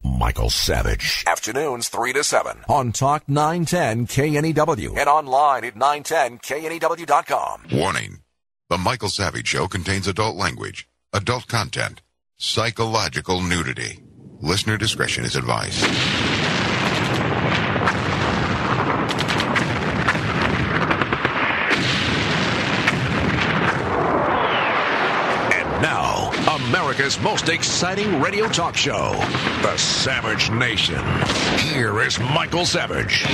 Michael Savage. Afternoons 3 to 7. On Talk 910 KNEW. And online at 910KNEW.com. Warning. The Michael Savage Show contains adult language, adult content, psychological nudity. Listener discretion is advised. And now, America's most exciting radio talk show, The Savage Nation. Here is Michael Savage.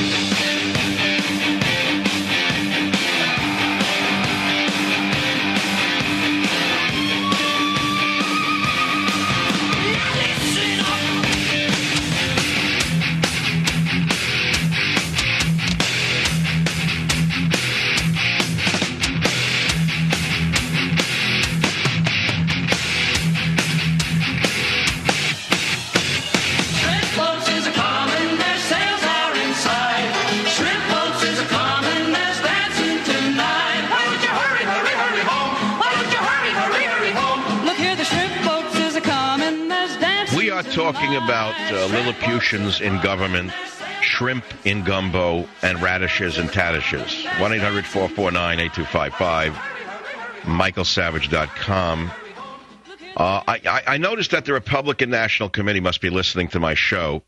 Talking about Lilliputians in government, shrimp in gumbo, and radishes and tadishes. 1-800-449-8255, michaelsavage.com. I noticed that the Republican National Committee must be listening to my show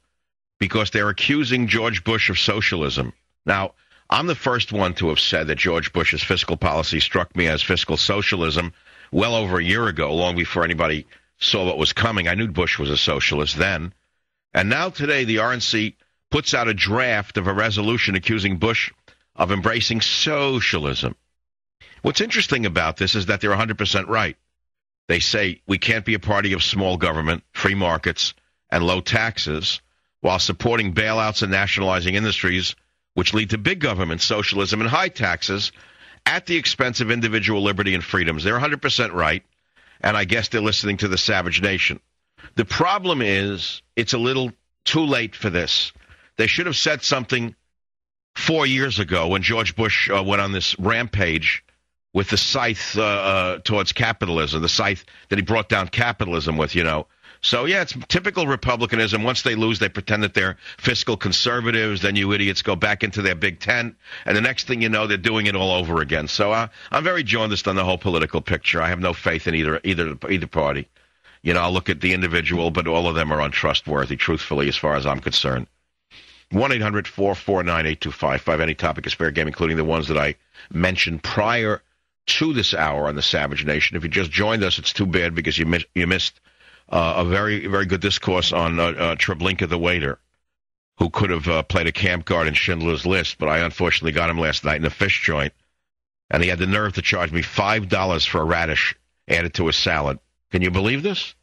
because they're accusing George Bush of socialism. Now, I'm the first one to have said that George Bush's fiscal policy struck me as fiscal socialism well over a year ago, long before anybody saw what was coming. I knew Bush was a socialist then. And now today, the RNC puts out a draft of a resolution accusing Bush of embracing socialism. What's interesting about this is that they're 100% right. They say we can't be a party of small government, free markets, and low taxes while supporting bailouts and nationalizing industries which lead to big government, socialism, and high taxes at the expense of individual liberty and freedoms. They're 100% right. And I guess they're listening to the Savage Nation. The problem is it's a little too late for this. They should have said something 4 years ago when George Bush went on this rampage with the scythe towards capitalism, the scythe that he brought down capitalism with, you know. So, yeah, it's typical Republicanism. Once they lose, they pretend that they're fiscal conservatives. Then you idiots go back into their big tent. And the next thing you know, they're doing it all over again. So I'm very jaundiced on the whole political picture. I have no faith in either party. You know, I'll look at the individual, but all of them are untrustworthy, truthfully, as far as I'm concerned. 1-800-449-8255. Any topic is fair game, including the ones that I mentioned prior to this hour on the Savage Nation. If you just joined us, it's too bad because you missed a very, very good discourse on Treblinka the waiter, who could have played a camp guard in Schindler's List, but I unfortunately got him last night in a fish joint, and he had the nerve to charge me $5 for a radish added to a salad. Can you believe this?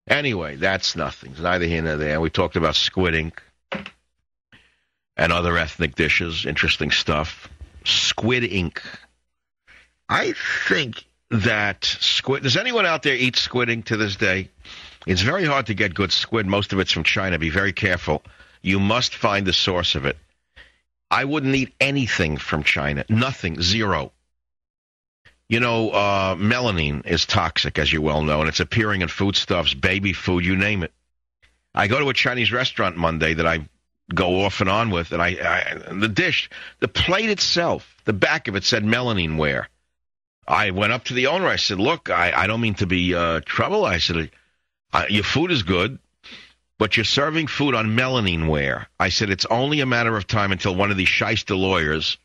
Anyway, that's nothing. It's neither here nor there. We talked about squid ink and other ethnic dishes. Interesting stuff. Squid ink. I think that squid... Does anyone out there eat squid ink to this day? It's very hard to get good squid. Most of it's from China. Be very careful. You must find the source of it. I wouldn't eat anything from China. Nothing. Zero. You know, melamine is toxic, as you well know, and it's appearing in foodstuffs, baby food, you name it. I go to a Chinese restaurant Monday that I go off and on with, and the dish, the plate itself, the back of it said melamine ware. I went up to the owner. I said, look, I don't mean to be trouble. I said, your food is good, but you're serving food on melamine ware. I said, it's only a matter of time until one of these shyster lawyers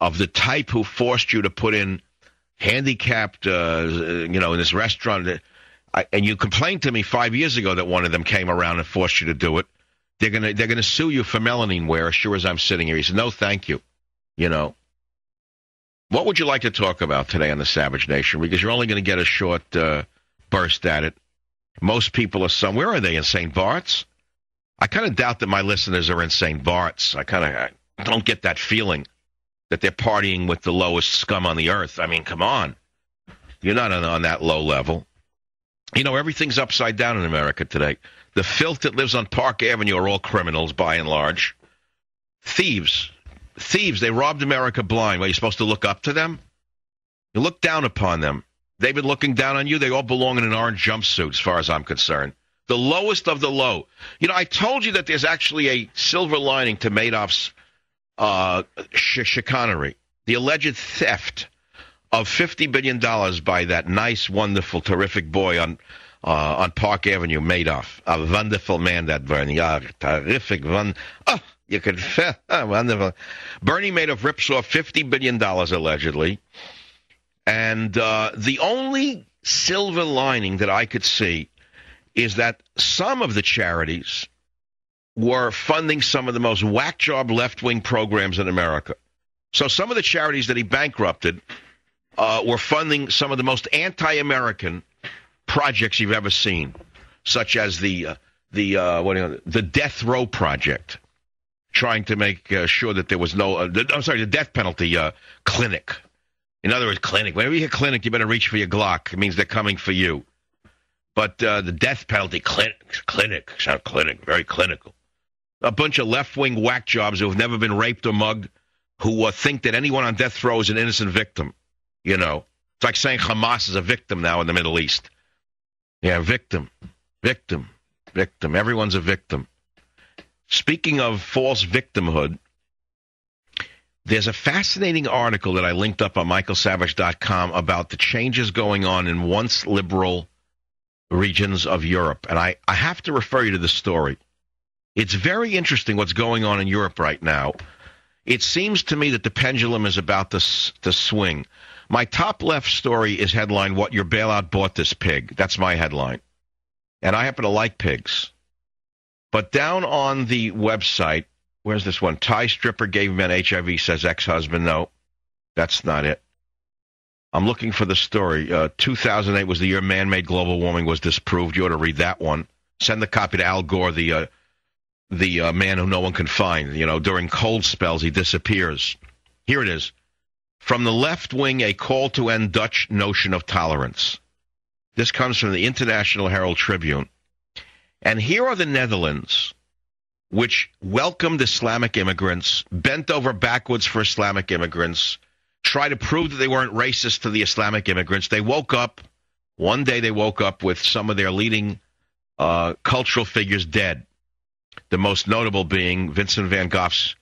of the type who forced you to put in handicapped, in this restaurant. And you complained to me 5 years ago that one of them came around and forced you to do it. They're gonna sue you for melamine ware as sure as I'm sitting here. He said, no, thank you. You know. What would you like to talk about today on the Savage Nation? Because you're only going to get a short burst at it. Most people are where are they, in St. Bart's? I kind of doubt that my listeners are in St. Bart's. I don't get that feeling that they're partying with the lowest scum on the earth. I mean, come on. You're not on that low level. You know, everything's upside down in America today. The filth that lives on Park Avenue are all criminals, by and large. Thieves, they robbed America blind. Are you supposed to look up to them? You look down upon them. They've been looking down on you. They all belong in an orange jumpsuit, as far as I'm concerned. The lowest of the low. You know, I told you that there's actually a silver lining to Madoff's chicanery. The alleged theft of $50 billion by that nice, wonderful, terrific boy on Park Avenue, Madoff. A wonderful man, that Bernie. Yeah, terrific. You could, wonderful. Bernie Madoff rips off $50 billion, allegedly. And the only silver lining that I could see is that some of the charities were funding some of the most whack-job left-wing programs in America. So some of the charities that he bankrupted were funding some of the most anti-American projects you've ever seen, such as the Death Row Project, trying to make sure that there was no, the death penalty clinic. In other words, clinic. Whenever you hear clinic, you better reach for your Glock. It means they're coming for you. But the death penalty clinic, sound clinic, very clinical. A bunch of left-wing whack jobs who have never been raped or mugged, who think that anyone on death row is an innocent victim. You know, it's like saying Hamas is a victim now in the Middle East. Yeah, victim. Everyone's a victim. Speaking of false victimhood, there's a fascinating article that I linked up on michaelsavage.com about the changes going on in once liberal regions of Europe. And I have to refer you to the story. It's very interesting what's going on in Europe right now. It seems to me that the pendulum is about to swing. My top left story is headline, "What Your Bailout Bought This Pig." That's my headline. And I happen to like pigs. But down on the website, where's this one? Thai stripper gave men HIV, says ex-husband. No, that's not it. I'm looking for the story. 2008 was the year man-made global warming was disproved. You ought to read that one. Send the copy to Al Gore, the man who no one can find. You know, during cold spells, he disappears. Here it is. From the left wing, a call to end Dutch notion of tolerance. This comes from the International Herald Tribune. And here are the Netherlands, which welcomed Islamic immigrants, bent over backwards for Islamic immigrants, tried to prove that they weren't racist to the Islamic immigrants. They woke up, one day they woke up with some of their leading cultural figures dead. The most notable being Vincent van Gogh's,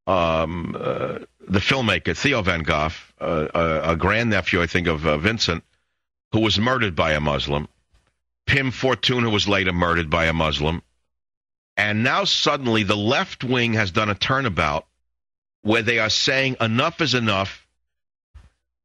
the filmmaker, Theo van Gogh, a grandnephew, I think, of Vincent, who was murdered by a Muslim. Pim Fortuyn, who was later murdered by a Muslim. And now suddenly the left wing has done a turnabout where they are saying enough is enough.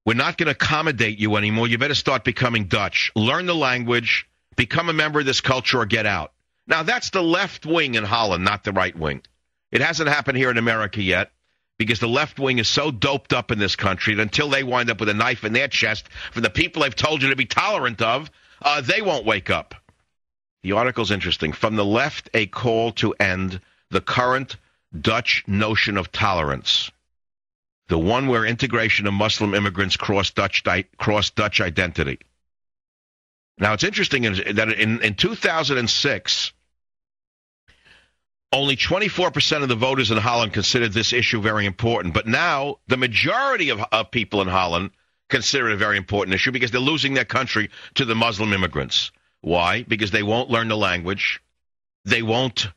We're not going to accommodate you anymore. You better start becoming Dutch. Learn the language, become a member of this culture, or get out. Now, that's the left wing in Holland, not the right wing. It hasn't happened here in America yet because the left wing is so doped up in this country that until they wind up with a knife in their chest for the people they've told you to be tolerant of, they won't wake up. The article's interesting. From the left, a call to end the current Dutch notion of tolerance, the one where integration of Muslim immigrants cross Dutch identity. Now, it's interesting that in 2006, only 24% of the voters in Holland considered this issue very important. But now the majority of people in Holland consider it a very important issue because they're losing their country to the Muslim immigrants. Why? Because they won't learn the language. They won't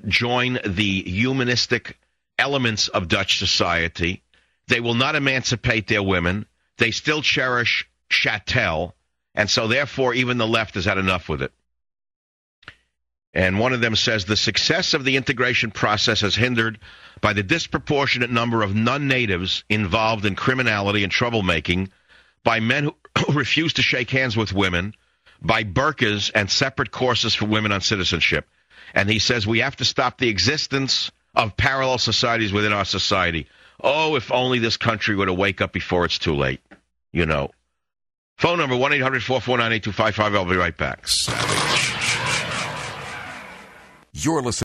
join the humanistic elements of Dutch society. They will not emancipate their women. They still cherish chattel. And so, therefore, even the left has had enough with it. And one of them says, the success of the integration process is hindered by the disproportionate number of non-natives involved in criminality and troublemaking, by men who refuse to shake hands with women, by burqas and separate courses for women on citizenship. And he says we have to stop the existence of parallel societies within our society. Oh, if only this country were to wake up before it's too late, you know. Phone number 1-800-449-8255. I'll be right back. You're listening.